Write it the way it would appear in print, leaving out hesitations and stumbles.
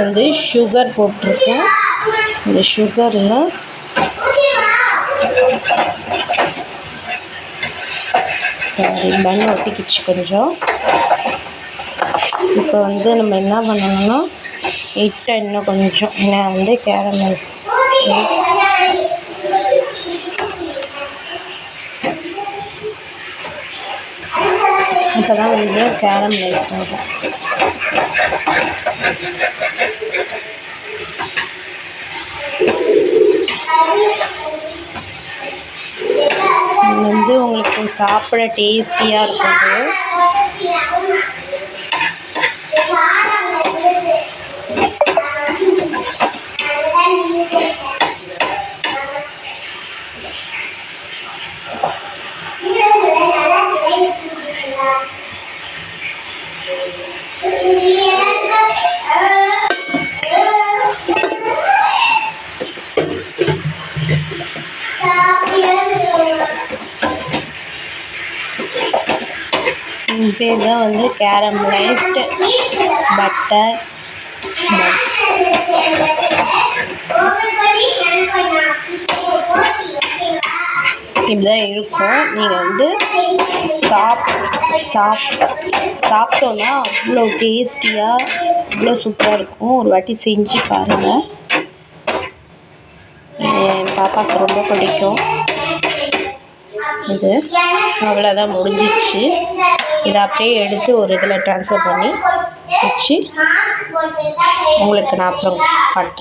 வந்து சுகர் போட்டிருக்கேன். இந்த சுகரில் பன் ஒட்டிக்கிச்சு கொஞ்சம். இப்போ வந்து நம்ம என்ன பண்ணணும்னா ஹீட்டை இன்னும் கொஞ்சம் ஏன்னா வந்து கேரமலைஸ் இப்போ தான் வந்து கேரமலைஸ் ஆகும். வந்து உங்களுக்கு சாப்பிட டேஸ்டியாக இருக்குது. பேர் தான் வந்து கேரமலைஸ்டு பட்டர். இப்படிதான் இருக்கும். நீங்கள் வந்து சாப்பிட்டோன்னா அவ்வளோ டேஸ்டியாக அவ்வளோ சூப்பராக இருக்கும். ஒரு வாட்டி செஞ்சு பாருங்கள். என் பாப்பாவுக்கு ரொம்ப பிடிக்கும். இது அவ்வளோதான், முடிஞ்சிச்சு. இதை அப்படியே எடுத்து ஒரு இதில் ட்ரான்ஸ்ஃபர் பண்ணி வச்சு உங்களுக்கு நான் அப்புறம் காட்டுறேன்.